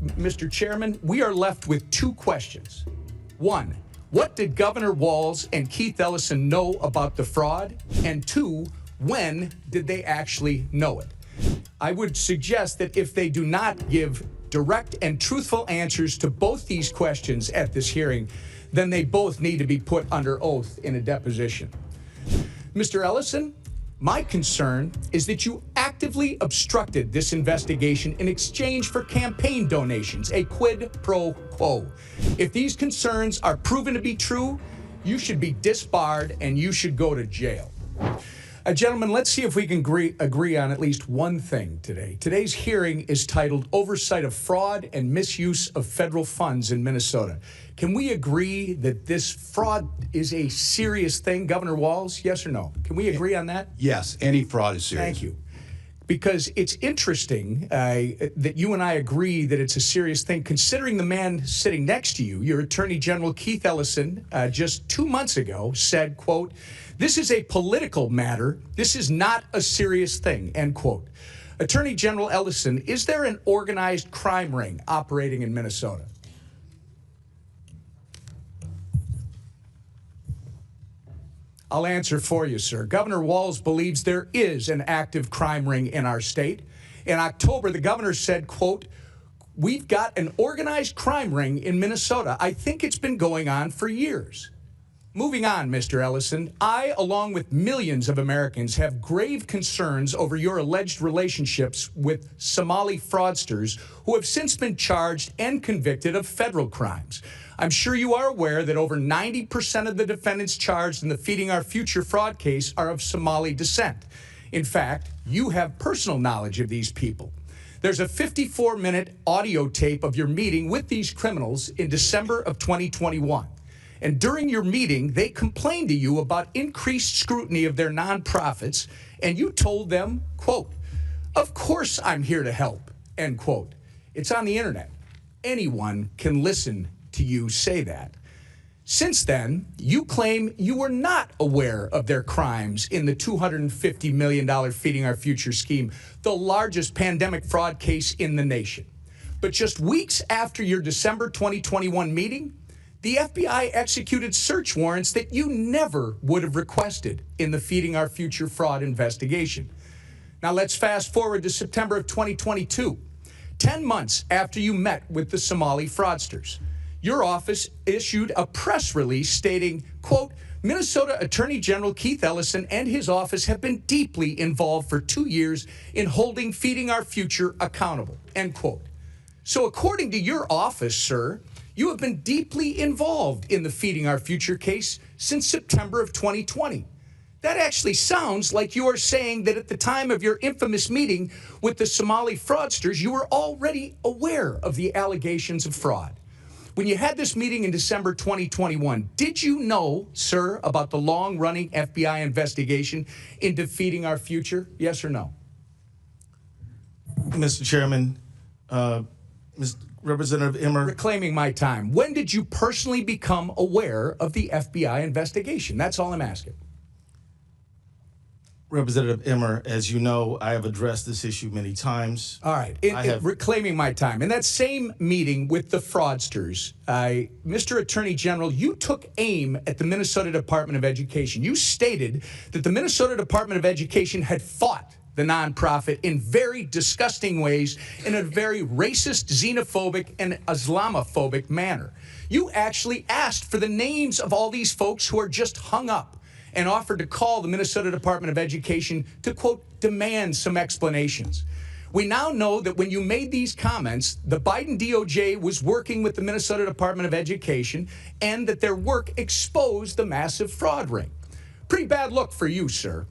Mr. Chairman, we are left with two questions. One, what did Governor Walz and KeithEllison know about the fraud? And two, when did they actually know it? I would suggest that if they do not give direct and truthful answers to both these questions at this hearing, then they both need to be put under oath in a deposition. Mr. Ellison, my concern is that you actively obstructed this investigation in exchange for campaign donations, a quid pro quo. If these concerns are proven to be true, you should be disbarred and you should go to jail. Gentlemen, let's see if we can agree on at least one thing today. Today's hearing is titled Oversight of Fraud and Misuse of Federal Funds in Minnesota. Can we agree that this fraud is a serious thing, Governor Walz? Yes or no? Can we agree on that? Yes, any fraud is serious. Thank you. Because it's interesting that you and I agree that it's a serious thing, considering the man sitting next to you, your Attorney General KeithEllison, just 2 months ago said, quote, "This is a political matter. This is not a serious thing," end quote. Attorney General Ellison, is there an organized crime ring operating in Minnesota? I'll answer for you, sir. Governor Walz believes there is an active crime ring in our state. In October, the governor said, quote, "We've got an organized crime ring in Minnesota. I think it's been going on for years." Moving on, Mr. Ellison, I, along with millions of Americans, have grave concerns over your alleged relationships with Somali fraudsters who have since been charged and convicted of federal crimes. I'm sure you are aware that over 90% of the defendants charged in the Feeding Our Future fraud case are of Somali descent. In fact, you have personal knowledge of these people. There's a 54-minute audio tape of your meeting with these criminals in December of 2021. And during your meeting, they complained to you about increased scrutiny of their nonprofits, and you told them, quote, "Of course I'm here to help," end quote. It's on the internet. Anyone can listen to you say that. Since then, you claim you were not aware of their crimes in the $250 million Feeding Our Future scheme, the largest pandemic fraud case in the nation. But just weeks after your December 2021 meeting, the FBI executed search warrants that you never would have requested in the Feeding Our Future fraud investigation. Now let's fast forward to September of 2022, 10 months after you met with the Somali fraudsters. Your office issued a press release stating, quote, "Minnesota Attorney General KeithEllison and his office have been deeply involved for 2 years in holding Feeding Our Future accountable," end quote. So according to your office, sir, you have been deeply involved in the Feeding Our Future case since September of 2020. That actually sounds like you are saying that at the time of your infamous meeting with the Somali fraudsters, you were already aware of the allegations of fraud. When you had this meeting in December 2021, did you know, sir, about the long-running FBI investigation into Feeding Our Future? Yes or no? Mr. Chairman, Representative Emmar. Reclaiming my time. When did you personally become aware of the FBI investigation? That's all I'm asking. Representative Emmar, as you know, I have addressed this issue many times. All right. Reclaiming my time. In that same meeting with the fraudsters, Mr. Attorney General, you took aim at the Minnesota Department of Education. You stated that the Minnesota Department of Education had fought the nonprofit in very disgusting ways, in a very racist, xenophobic, and Islamophobic manner. You actually asked for the names of all these folks who are just hung up and offered to call the Minnesota Department of Education to, quote, demand some explanations. We now know that when you made these comments, the Biden DOJ was working with the Minnesota Department of Education and that their work exposed the massive fraud ring. Pretty bad look for you, sir.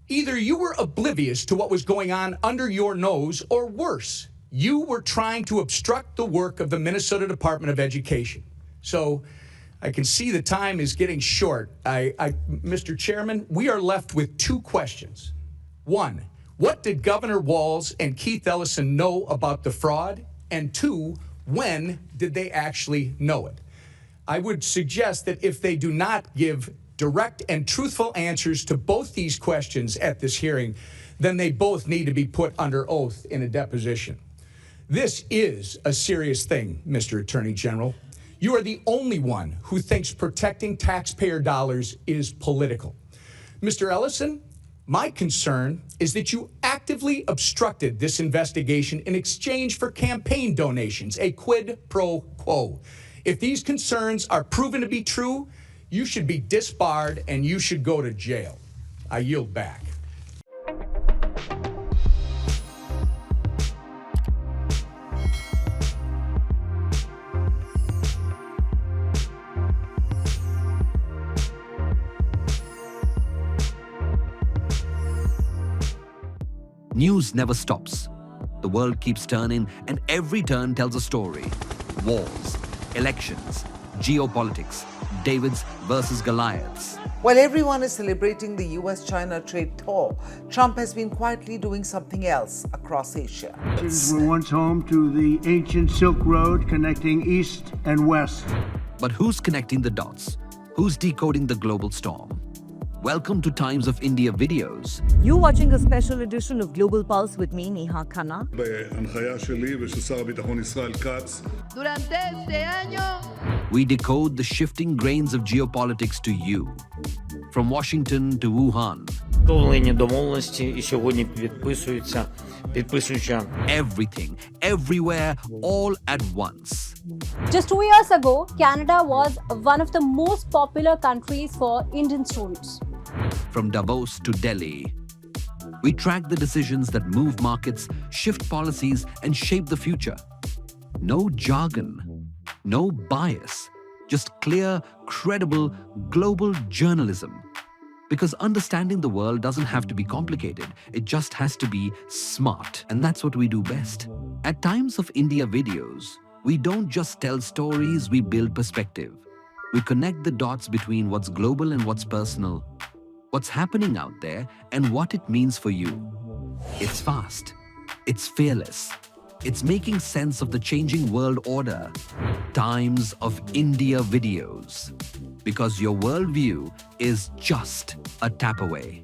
Either you were oblivious to what was going on under your nose, or worse, you were trying to obstruct the work of the Minnesota Department of Education. So I can see the time is getting short. Mr. Chairman, we are left with two questions. One, what did Governor Walz and KeithEllison know about the fraud? And two, when did they actually know it? I would suggest that if they do not give direct and truthful answers to both these questions at this hearing, then they both need to be put under oath in a deposition. This is a serious thing, Mr. Attorney General. You are the only one who thinks protecting taxpayer dollars is political. Mr. Ellison, my concern is that you actively obstructed this investigation in exchange for campaign donations, a quid pro quo. If these concerns are proven to be true, you should be disbarred and you should go to jail. I yield back. News never stops. The world keeps turning, and every turn tells a story. Wars, elections, geopolitics, Davids versus Goliaths. While everyone is celebrating the US-China trade thaw, Trump has been quietly doing something else across Asia. Were once home to the ancient Silk Road connecting east and west. But who's connecting the dots? Who's decoding the global storm? Welcome to Times of India videos. You're watching a special edition of Global Pulse with me, Neha Khanna. בהנחיה שלי ושל שר הביטחון ישראל כץ. Durante este año, We decode the shifting grains of geopolitics to you. From Washington to Wuhan. Доволені домовленості і сьогодні підписуються. Everything, everywhere, all at once. Just 2 years ago, Canada was one of the most popular countries for Indian students. From Davos to Delhi, we track the decisions that move markets, shift policies, and shape the future. No jargon, no bias, just clear, credible, global journalism. Because understanding the world doesn't have to be complicated, it just has to be smart. And that's what we do best. At Times of India videos, we don't just tell stories, we build perspective. We connect the dots between what's global and what's personal, what's happening out there, and what it means for you. It's fast. It's fearless. It's making sense of the changing world order. Times of India videos. Because your worldview is just a tap away.